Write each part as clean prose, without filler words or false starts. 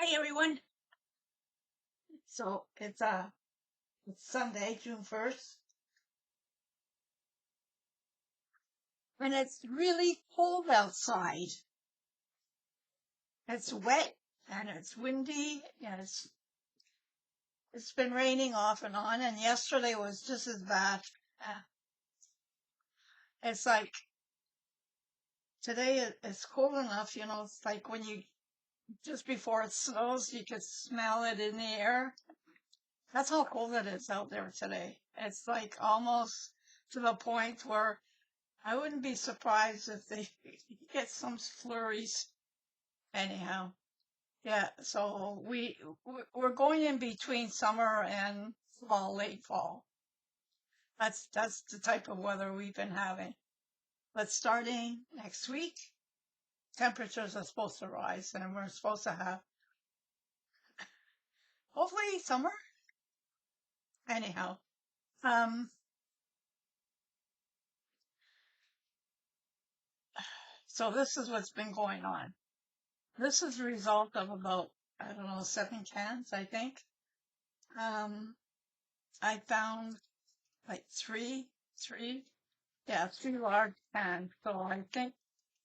Hi everyone. So it's Sunday, June 1st, and it's really cold outside. It's wet and it's windy and it's been raining off and on, and yesterday was just as bad. Uh, It's like today it's cold enough, it's like when you just before it snows, you could smell it in the air. That's how cold it is out there today. It's like almost to the point where I wouldn't be surprised if they get some flurries. Anyhow, yeah. So we're going in between summer and fall, late fall. That's the type of weather we've been having. But starting next week, temperatures are supposed to rise, and we're supposed to have hopefully summer. Anyhow, um, so this is what's been going on. This is the result of about I don't know 7 cans, I think. Um, I found like three large cans. So I think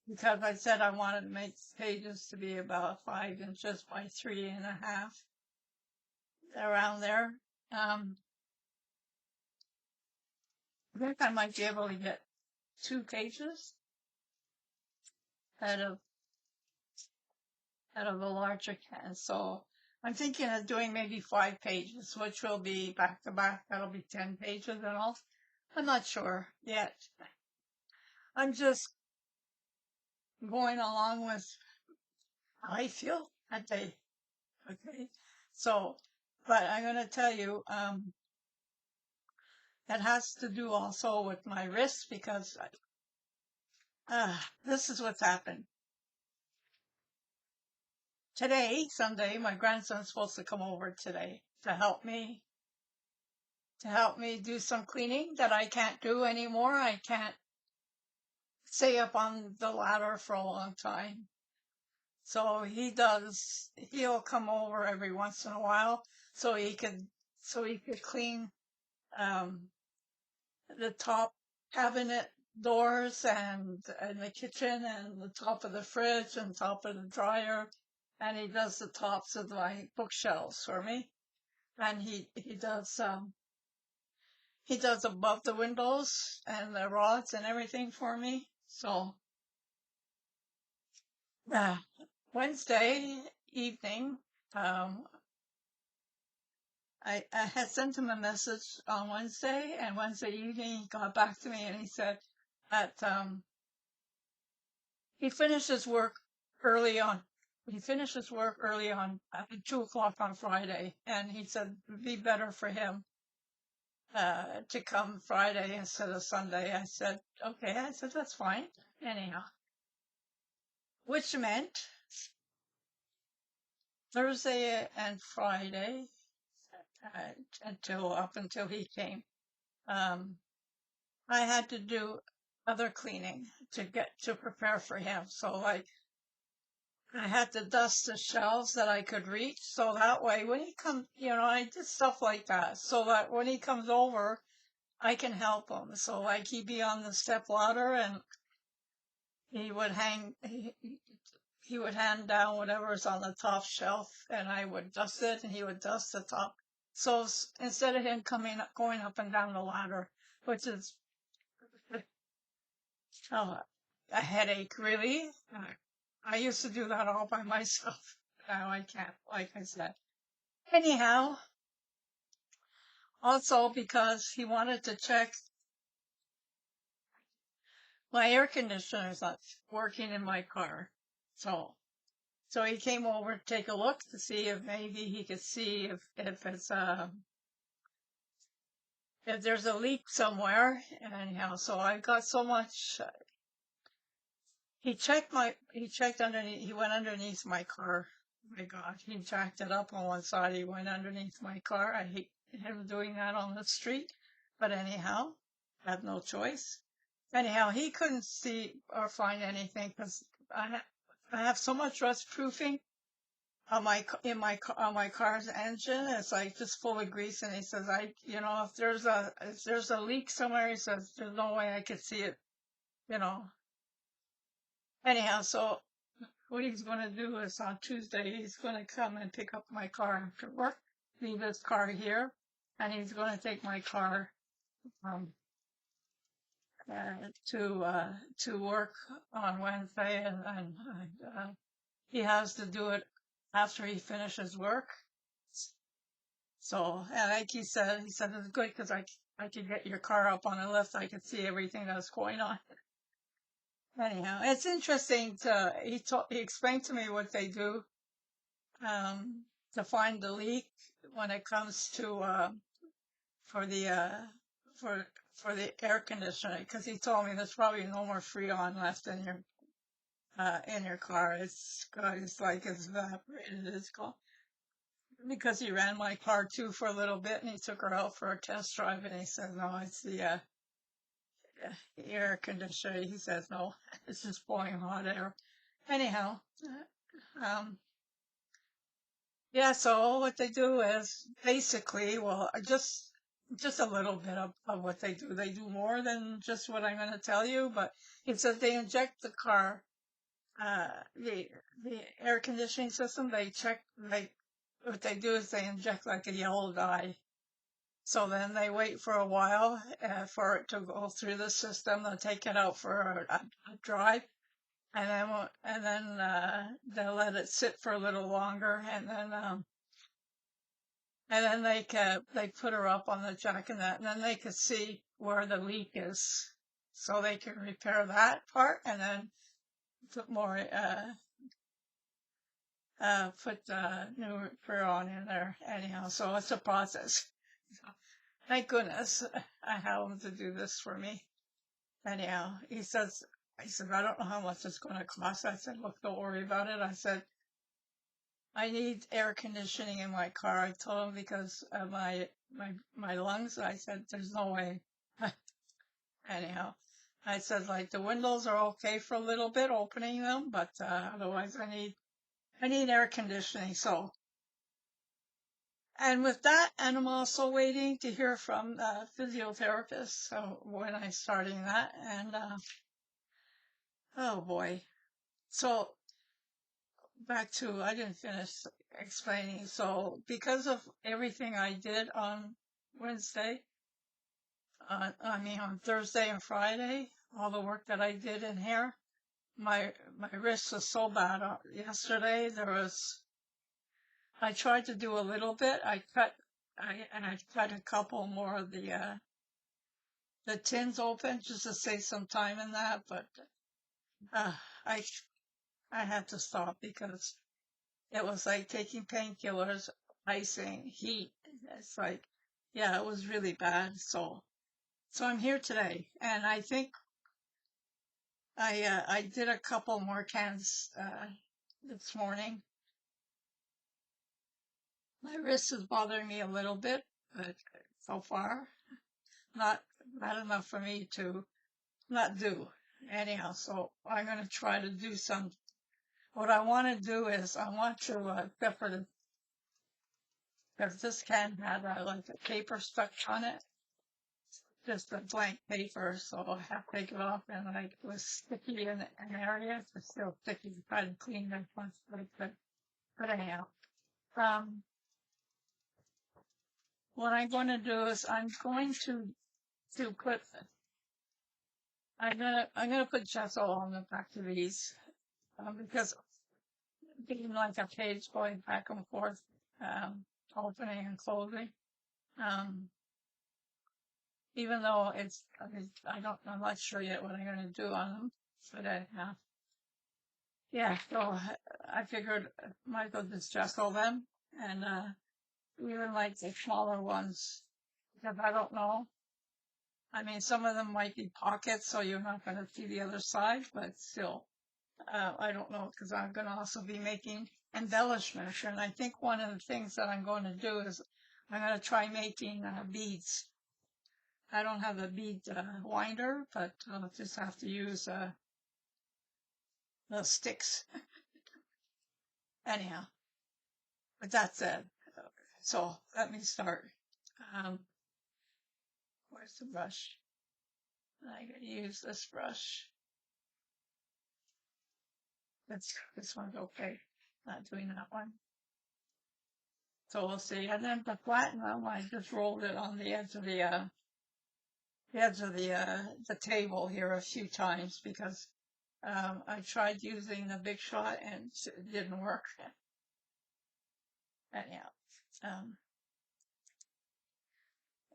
because I said I wanted to make pages to be about 5 inches by 3.5, around there. Um, I think I might be able to get 2 pages out of the larger can. So I'm thinking of doing maybe 5 pages, which will be back to back. That'll be 10 pages and all. I'm not sure yet. I'm just going along with how I feel that day. Okay. So, but I'm going to tell you, that has to do also with my wrist because this is what's happened. Today, Sunday, my grandson's supposed to come over today to help me do some cleaning that I can't do anymore. I can't stay up on the ladder for a long time. So he'll come over every once in a while so he could clean um the top cabinet doors and the kitchen and the top of the fridge and top of the dryer, and he does the tops of my bookshelves for me, and he does above the windows and the rods and everything for me. So uh, Wednesday evening, um, I had sent him a message on Wednesday, and Wednesday evening he got back to me and he said that he finishes work early on. He finishes work early on at 2 o'clock on Friday, and he said it'd be better for him to come Friday instead of Sunday. I said, okay. I said, that's fine. Anyhow, which meant Thursday and Friday up until he came. Um, I had to do other cleaning to prepare for him. So like I had to dust the shelves that I could reach, so that way when he comes, I did stuff like that, so that when he comes over, I can help him. So like he'd be on the step ladder and he would he would hand down whatever's on the top shelf, and I would dust it, and he would dust the top. So instead of him going up and down the ladder, which is uh, a headache, really. I used to do that all by myself. Now I can't, like I said. Anyhow, also because he wanted to check my air conditioner's not working in my car. So he came over to take a look to see if maybe he could see if there's a leak somewhere. And anyhow, so I got so much. He checked underneath. He went underneath my car. Oh my God, he jacked it up on one side. He went underneath my car. I hate him doing that on the street. But anyhow, I had no choice. Anyhow, he couldn't see or find anything because I have so much rust proofing on my car's engine. It's like just full of grease, and he says, if there's a leak somewhere, he says there's no way I could see it, you know. Anyhow, so what he's going to do is on Tuesday he's going to come and pick up my car after work, leave his car here, and he's going to take my car um, to work on Wednesday, and he has to do it after he finishes work. So, and like he said it's good because I could get your car up on the lift. I could see everything that's going on. Anyhow, it's interesting he explained to me what they do, to find the leak when it comes to, for the, for, for the air conditioning. Cause he told me there's probably no more Freon left in your car. It's like it's evaporated. It's called, because he ran my car too for a little bit, and he took her out for a test drive, and he said, no, it's the air conditioner. He says, no, it's just blowing hot air. Anyhow, um, yeah, so what they do is basically, well, just a little bit of what they do. They do more than just what I'm going to tell you, but it says they inject the car, uh, the, the air conditioning system. What they do is they inject like a yellow dye. So then they wait for a while for it to go through the system. They'll take it out for a drive, and then they'll let it sit for a little longer, and then they put her up on the jack and that, and then they can see where the leak is, so they can repair that part, and then put more new Freon in there. Anyhow, so it's a process. Thank goodness I have him to do this for me. Anyhow, he says, I don't know how much it's going to cost. I said, look, don't worry about it. I said, I need air conditioning in my car. I told him because of my lungs. I said, there's no way. Anyhow, I said, like, the windows are okay for a little bit, opening them, but otherwise I need air conditioning. So, and with that, and I'm also waiting to hear from the physiotherapist. So when I'm starting that, and oh boy. So back to, I didn't finish explaining. So because of everything I did on Wednesday, on Thursday and Friday, all the work that I did in here, my wrist was so bad. Yesterday I tried to do a little bit. I cut a couple more of the tins open just to save some time in that, but uh, I I had to stop because it was like taking painkillers, icing, heat. It's like, yeah, it was really bad. So I'm here today, and I think I did a couple more cans this morning. My wrist is bothering me a little bit, but so far not not enough for me to not do. Anyhow, so I'm gonna try to do some. What I want to do is I want to except for because this can have like a paper stuck on it, just a blank paper, so I have to take it off, and like it was sticky in an area. It's still sticky. Try to clean that once, but anyhow, um, what I'm going to do is to put I'm gonna put gesso on the back of these, because being like a page going back and forth, opening and closing, um, even though I'm not sure yet what I'm going to do on them, but yeah, so I figured might as well just gesso them, and even like the smaller ones, because I don't know. I mean, some of them might be pockets, so you're not going to see the other side, but still, I don't know, because I'm going to also be making embellishments, and I think one of the things that I'm going to do is I'm going to try making beads. I don't have a bead winder, but I'll just have to use the sticks. Anyhow, But that's it. So let me start. Um, where's the brush? I'm going to use this brush. This one's okay. Not doing that one. So we'll see. And then to flatten them, I just rolled it on the edge of the table here a few times because I tried using the Big Shot and it didn't work. Anyhow, um,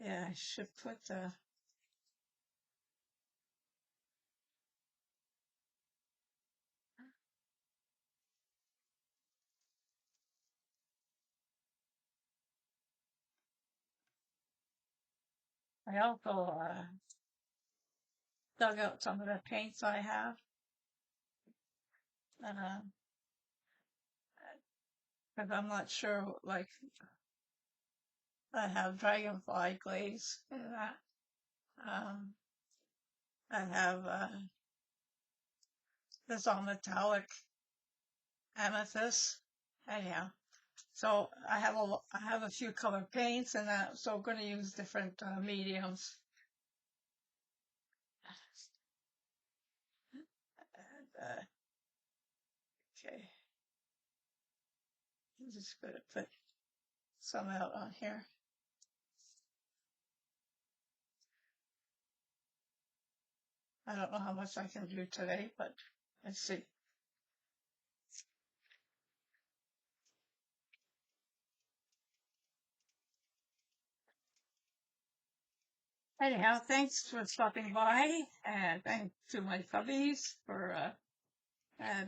yeah, I should put the. I also dug out some of the paints I have. Because I'm not sure, like, I have dragonfly glaze in that. Um, I have this all metallic amethyst. Anyhow, so I have a few color paints and that. So I'm going to use different mediums. And, okay, I'm just going to put some out on here. I don't know how much I can do today, but let's see. Anyhow, thanks for stopping by, and thanks to my subbies for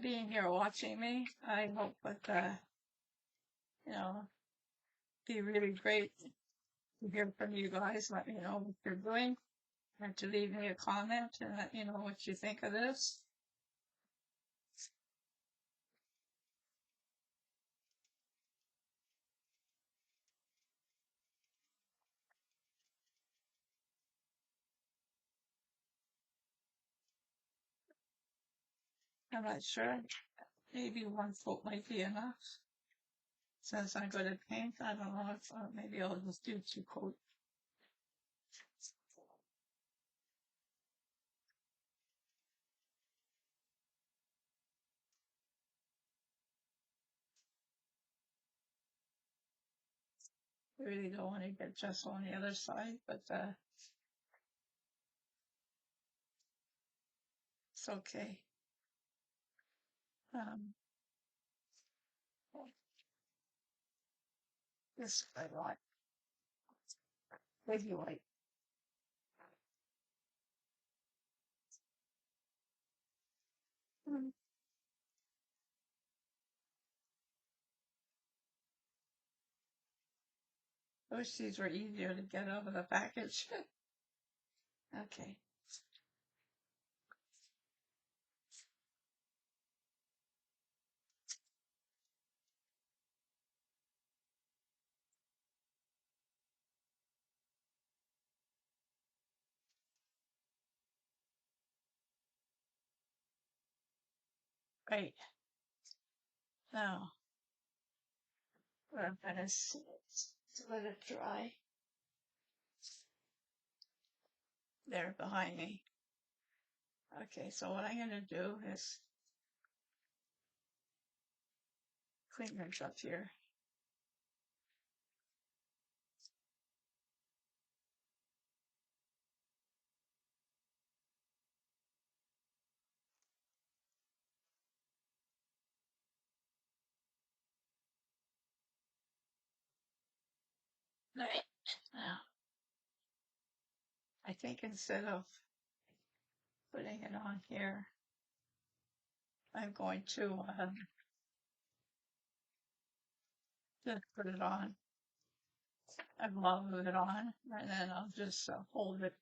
being here watching me. I hope that, you know, be really great to hear from you guys. Let me know what you're doing and to leave me a comment and let me know what you think of this. I'm not sure. Maybe 1 foot might be enough. Since I'm good at paint, I don't know if maybe I'll just do 2 coats. I really don't want to get just on the other side, but it's okay. Um, this I like. Maybe white. Mm. I wish these were easier to get out of the package. Okay. Great. Now, what I'm gonna see is to let it dry. There behind me. Okay, so what I'm gonna do is clean this up here. Right. Now, I think instead of putting it on here, I'm going to just put it on. I glove it on, and then I'll just hold it.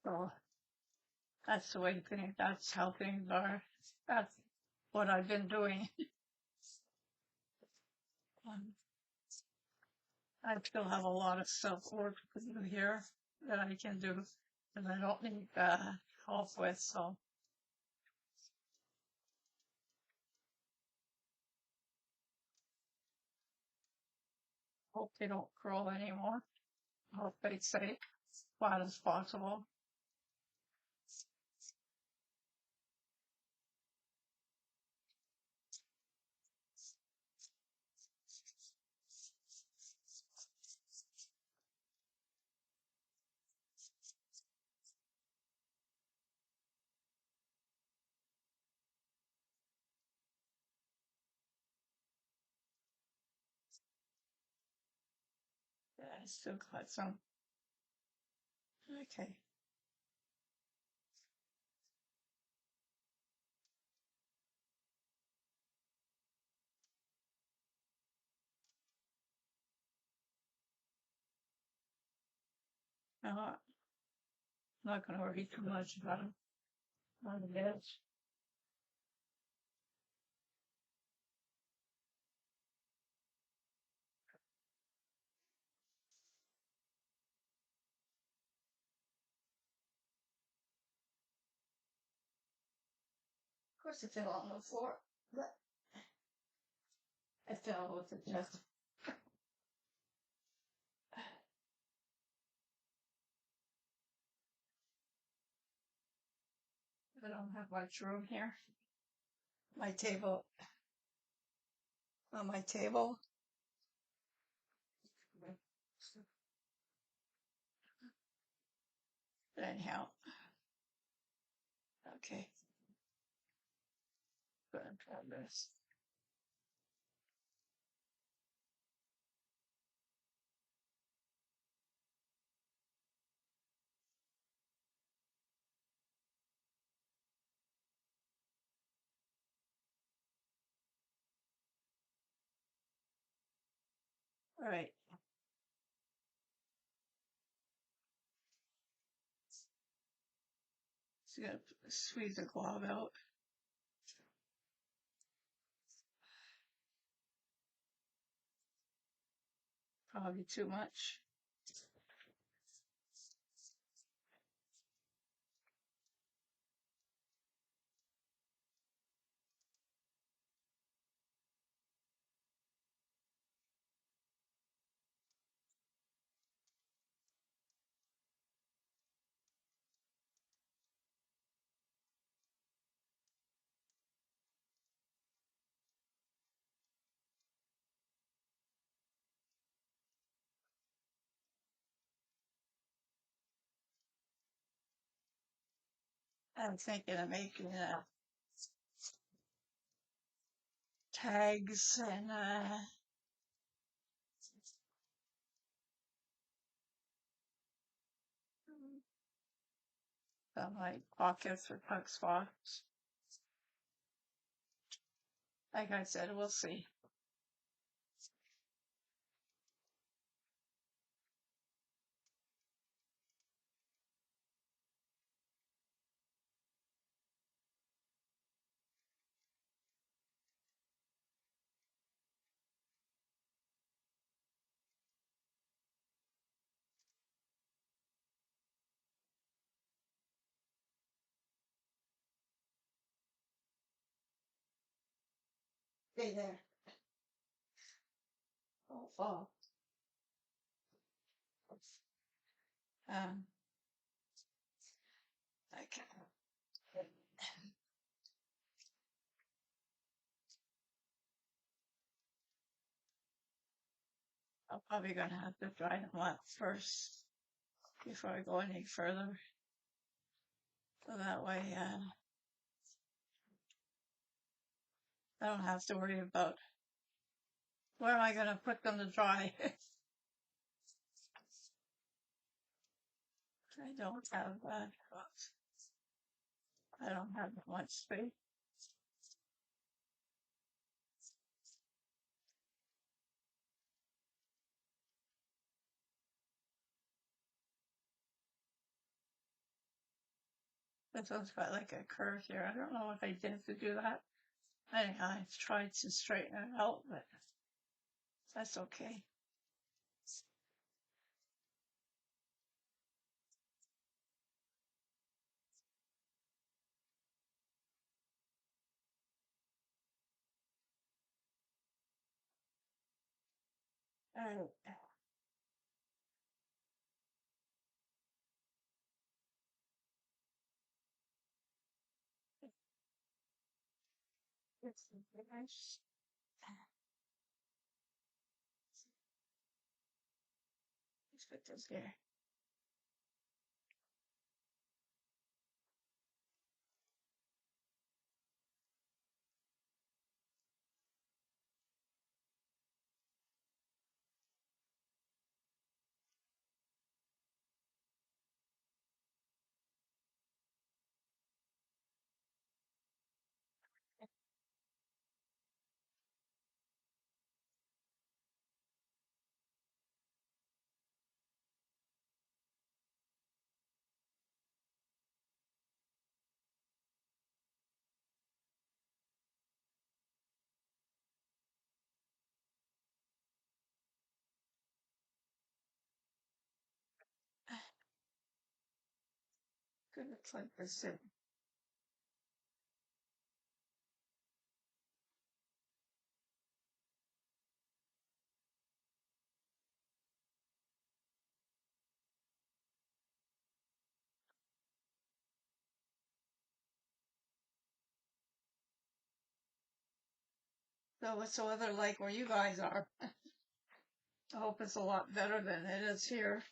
So that's the way things. That's how things are. That's what I've been doing. um, I still have a lot of self work to do here that I can do, and I don't need help with, so hope they don't grow anymore. Hope they stay flat as possible. Yeah, I still got some. Okay. I'm not going to worry too much about it. On the edge. Of course, it fell on the floor, but it fell with it just. I don't have much room here. My table, on my table. But anyhow, okay. Good in progress. All right. So you gotta squeeze the glob out. Probably too much. I'm thinking of making tags and some like pockets or tuck spots. Like I said, we'll see. Stay there. Oh, fall. Um, okay. I'm probably gonna have to dry them up first before I go any further. So that way, I don't have to worry about where am I gonna put them to dry. I don't have I don't have much space. This one's got like a curve here. I don't know what I did to do that. Anyhow, I tried to straighten it out, but that's okay. And it's nice. Let's put this here. Good, looks like this. So what's the weather like where you guys are? I hope it's a lot better than it is here.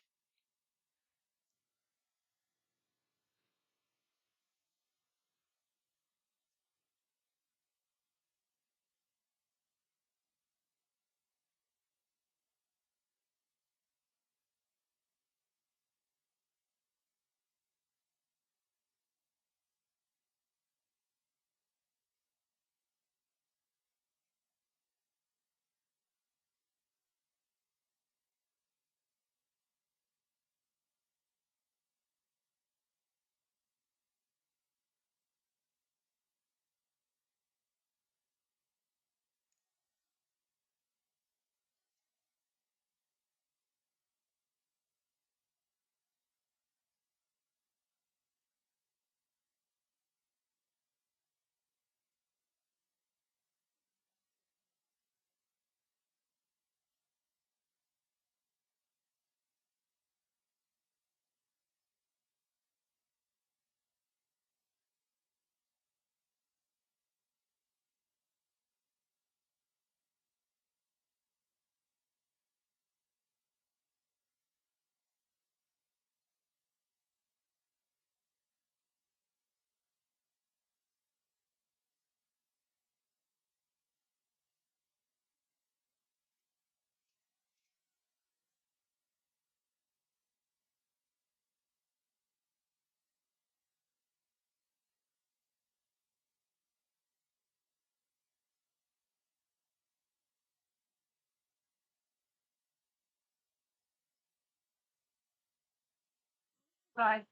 Right.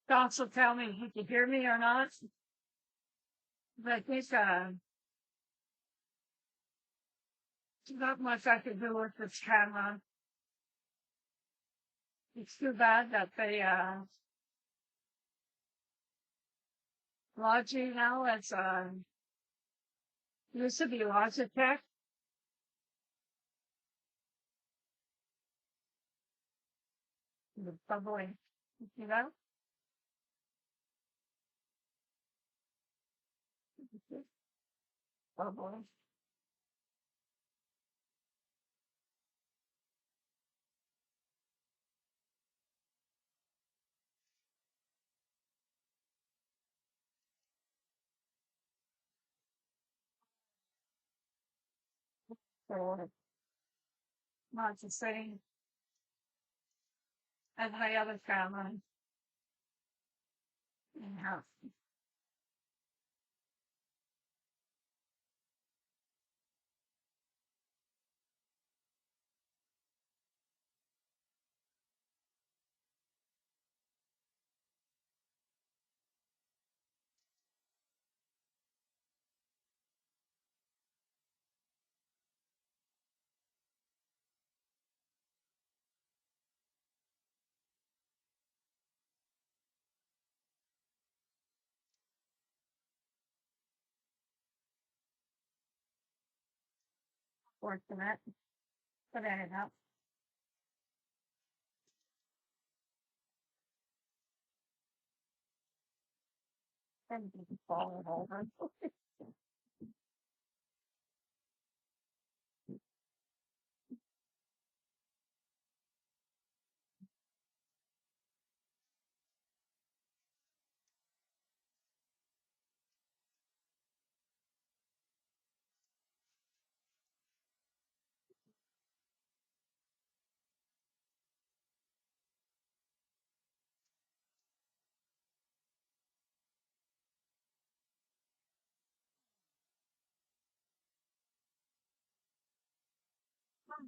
Docs will tell me if you can hear me or not. But I think not much I can do with this camera. It's too bad that they Logi now it's used to be Logitech. The bubbling, you know? Bubbling. So not the same as my other camera. Yeah. fortunate. But anyhow, everything's falling over.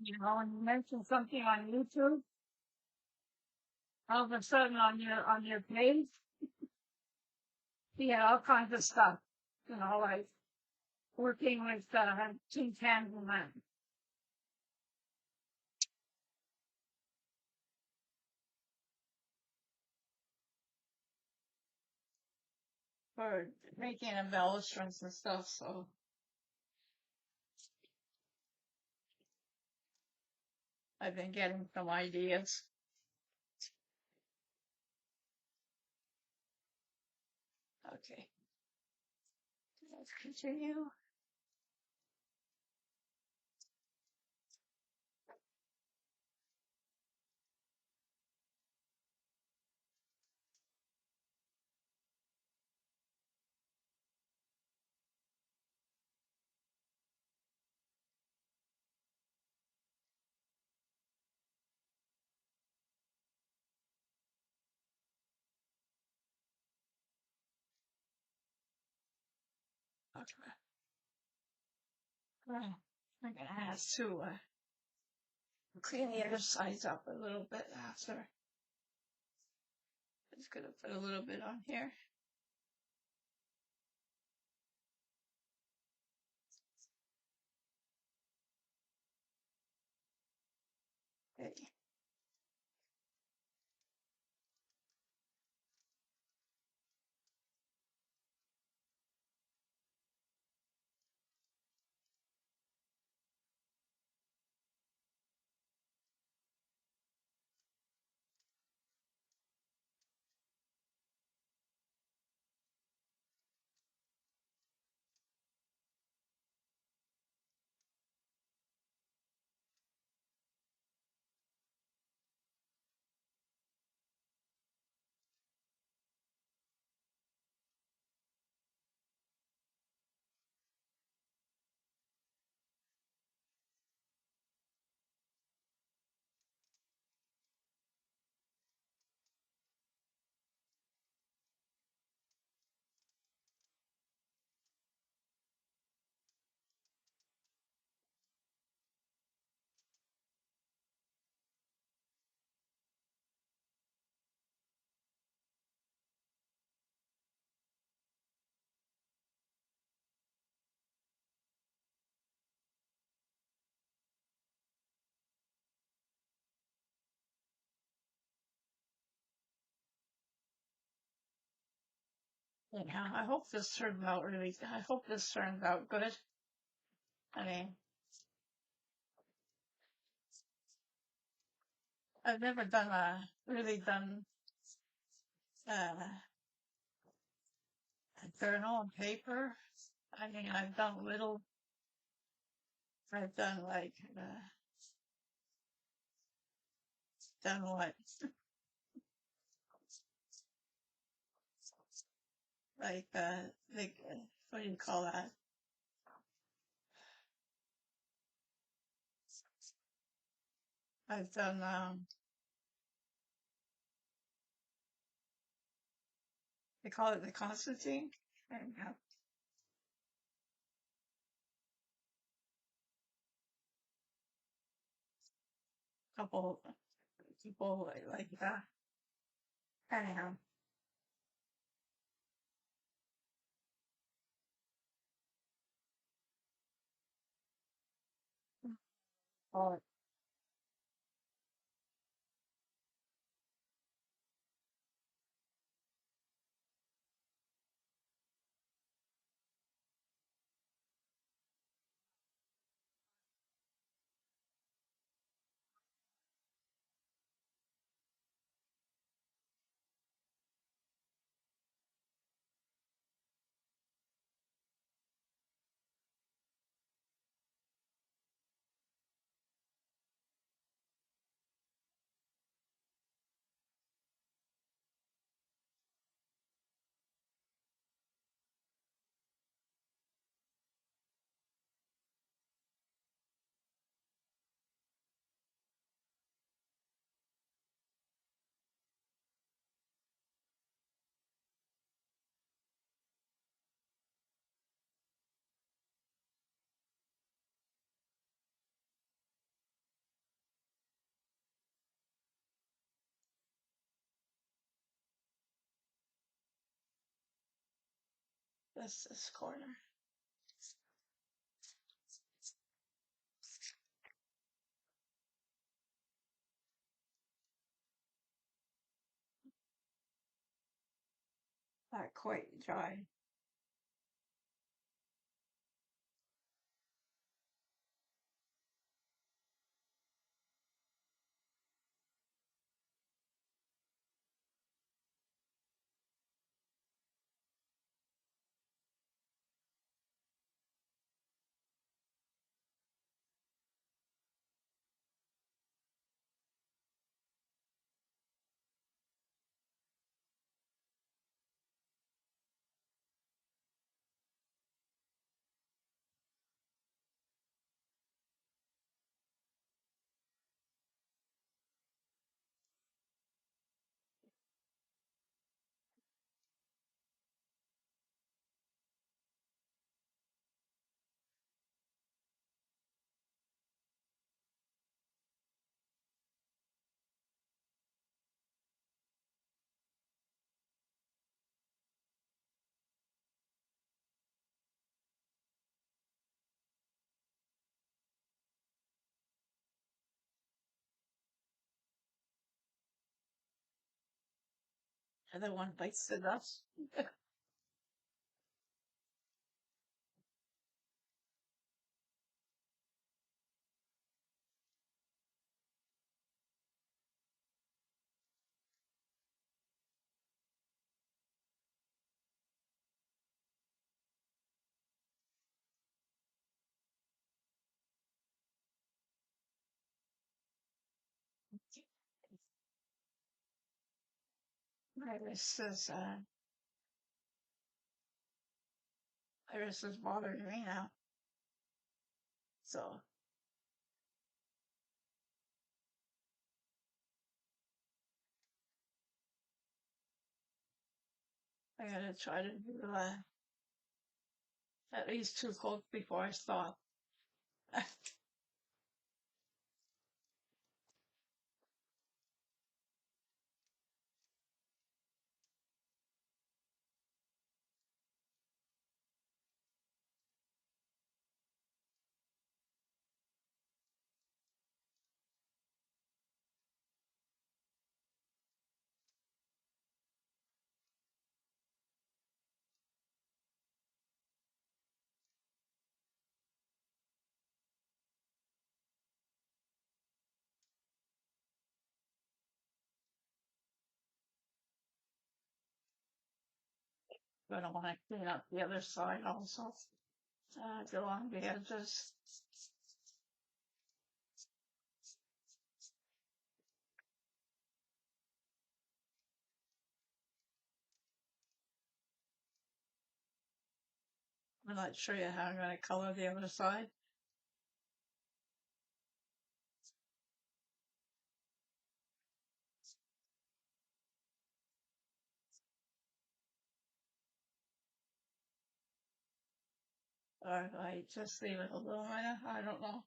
You know, when you mention something on YouTube, all of a sudden on your page, you get all kinds of stuff. You know, like working with tin cans and that. For making embellishments and stuff. So I've been getting some ideas. Okay, let's continue. Okay. I'm gonna have to clean the other sides up a little bit after. Just gonna put a little bit on here. Okay. Yeah, I hope this turns out really. I hope this turns out good. I mean, I've never done a journal on paper. I mean, I've done little. I've done like done what like like what do you call that? I've done they call it the Constantine. And a couple people like that. Anyhow, oh, this corner. Not quite dry. The other one bites the dust. My wrist is bothering me now. So I gotta try to do at least 2 coats before I stop. But I want to clean up the other side also. Go on the edges. I'm not sure yet how I'm going to color the other side. Or I just leave it alone. I don't know.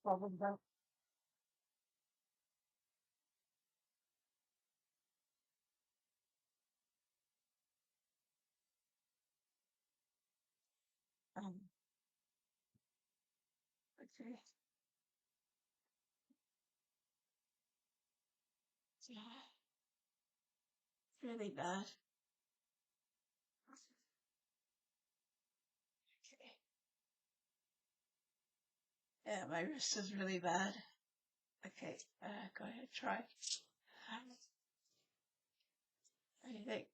Probably that. Um, okay. Yeah, really bad. Okay. Yeah, my wrist is really bad. Okay, go ahead, try. What do you think?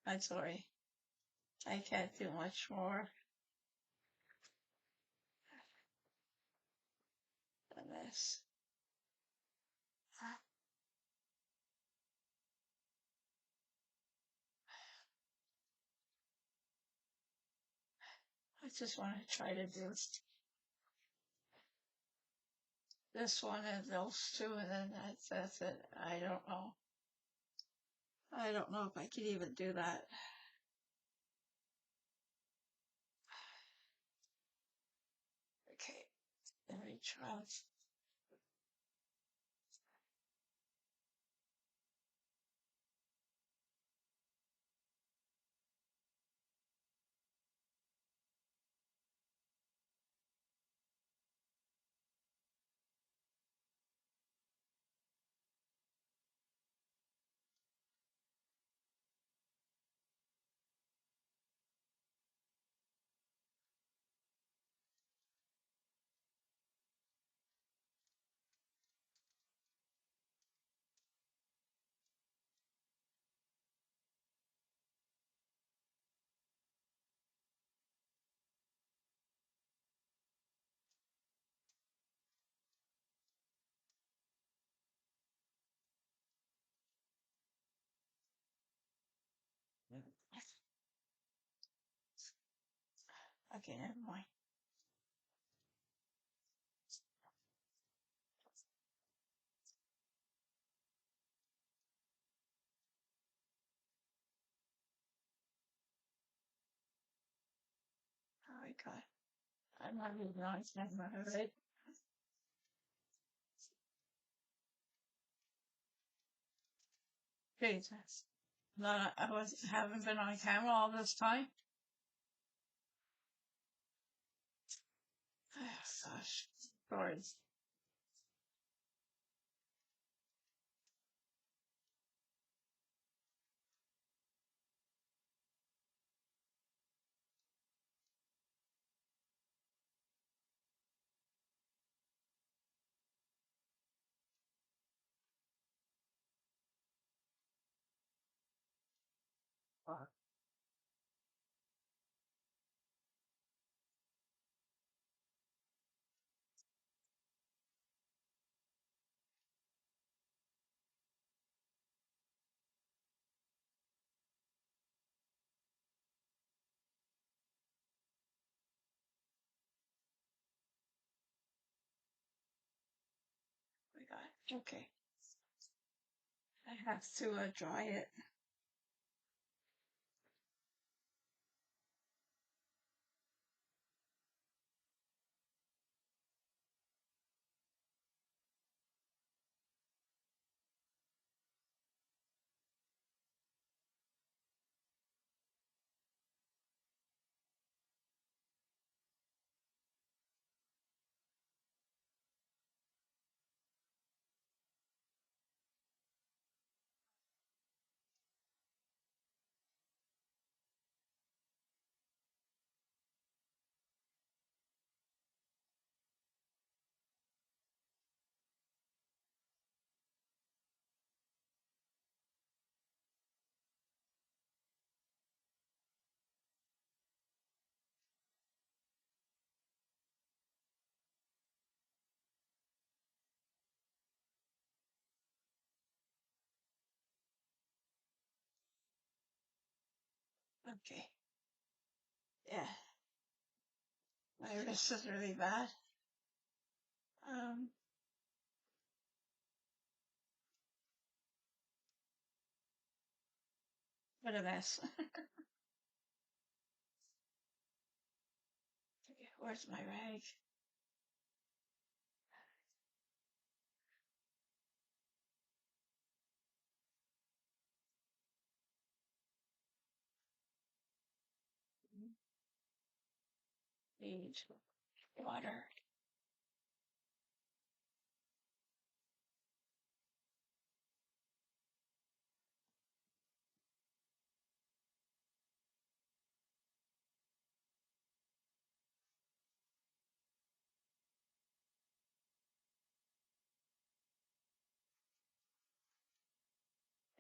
I'm sorry. I can't do much more than this. I just want to try to do this one and those two, and then that's it. I don't know. I don't know if I could even do that. Okay, let me try. Okay, never mind. Oh my God. I'm not even on camera, right? Jesus. Not, haven't been on camera all this time. Oh, gosh. Sorry. Oh my God. Okay. I have to dry it. Okay. Yeah. My wrist is really bad. Um, what a mess. Okay, where's my rag? Need water.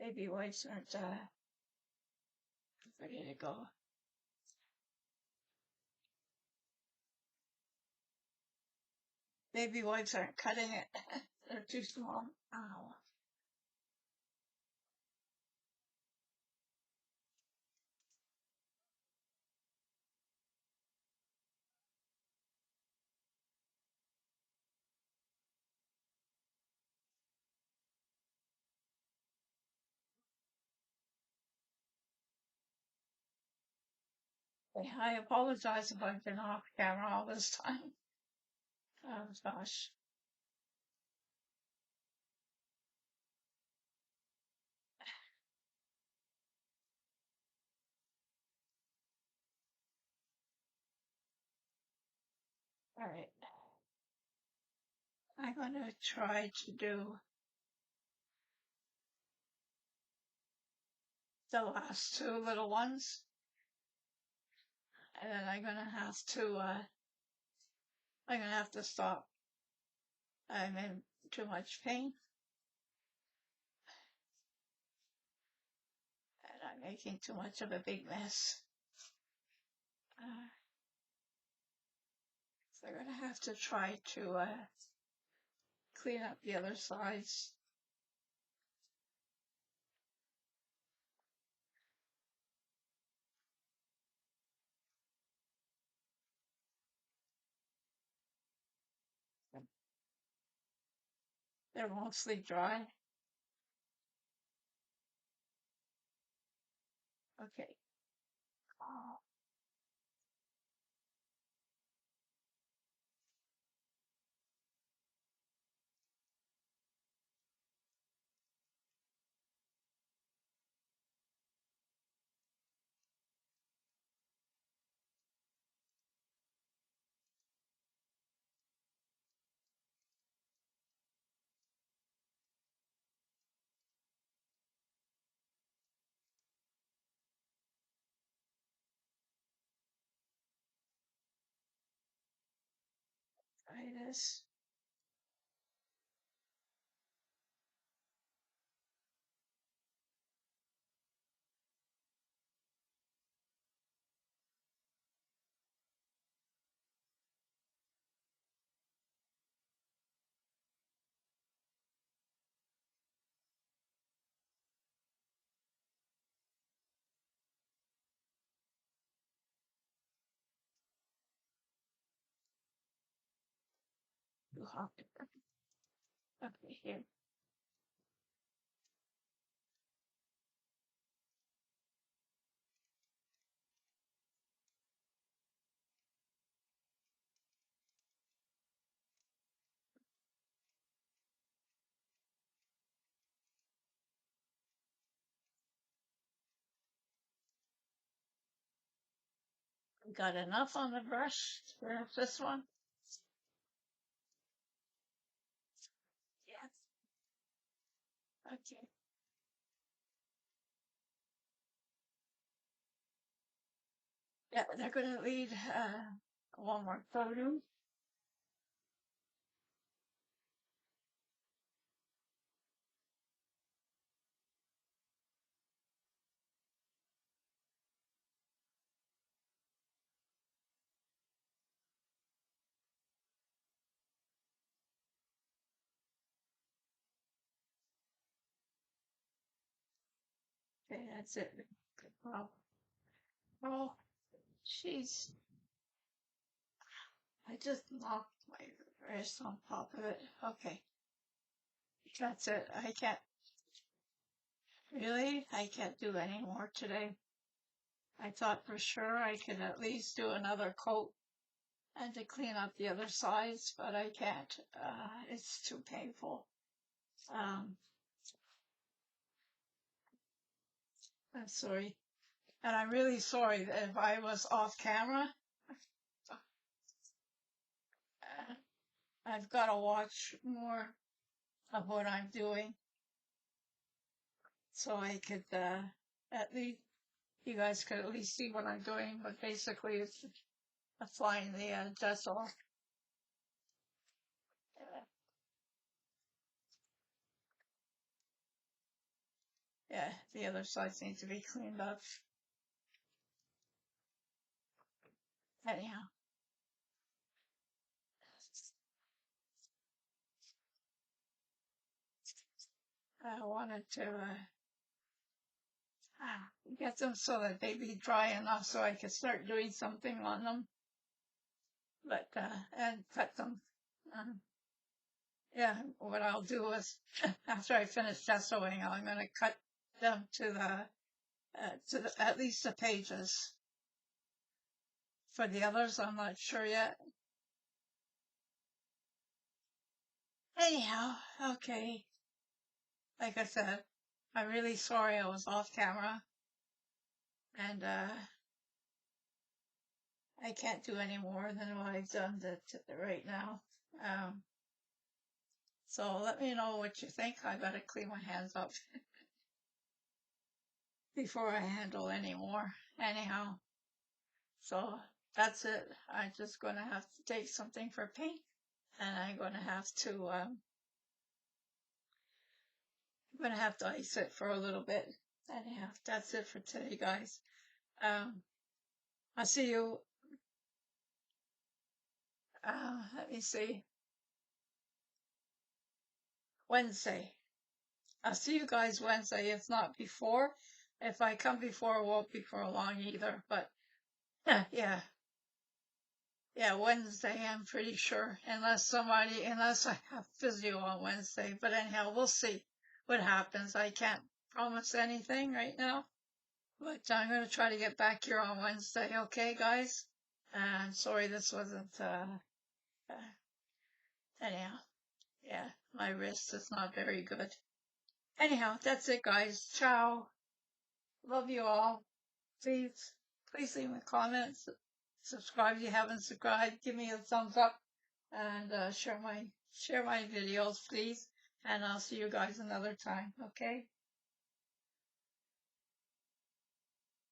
Baby wipes aren't ready to go. Baby wipes aren't cutting it. They're too small. Ow. I apologize if I've been off camera all this time. Oh gosh. All right. I'm going to try to do the last two little ones. And then I'm going to have to stop. I'm in too much pain. And I'm making too much of a big mess. So I'm going to have to try to clean up the other sides. They're mostly dry. Okay. Oh, try this. Too hot. Okay, here. Got enough on the brush for this one? Yes. Okay. Yeah, they're going to need one more photo. Okay, that's it. Well, oh, jeez. I just knocked my wrist on top of it. Okay, that's it. I can't do any more today. I thought for sure I could at least do another coat and to clean up the other sides, but I can't. It's too painful. Um, I'm sorry. And I'm really sorry that if I was off camera, uh, I've got to watch more of what I'm doing so I could, at least, you guys could at least see what I'm doing, but basically it's applying the gesso. Yeah, the other sides need to be cleaned up. Anyhow, I wanted to get them so that they'd be dry enough so I could start doing something on them. But and cut them. Um, yeah, what I'll do is after I finish gessoing, I'm going to cut them to the at least the pages. For the others, I'm not sure yet. Anyhow, okay. Like I said, I'm really sorry I was off camera, and I can't do any more than what I've done right now. Um, so let me know what you think. I gotta clean my hands up before I handle any more. Anyhow, so that's it. I'm just gonna have to take something for paint, and I'm gonna have to ice it for a little bit. Anyhow, that's it for today, guys. I'll see you. Let me see. Wednesday. I'll see you guys Wednesday, if not before. If I come before, it won't be for long either. But yeah, Wednesday, I'm pretty sure. Unless I have physio on Wednesday. But anyhow, we'll see what happens. I can't promise anything right now. But I'm going to try to get back here on Wednesday. Okay, guys? And sorry this wasn't, uh, anyhow. Yeah, my wrist is not very good. Anyhow, that's it, guys. Ciao. Love you all. Please leave me comments. Subscribe if you haven't subscribed. Give me a thumbs up and share my videos, please. And I'll see you guys another time. Okay.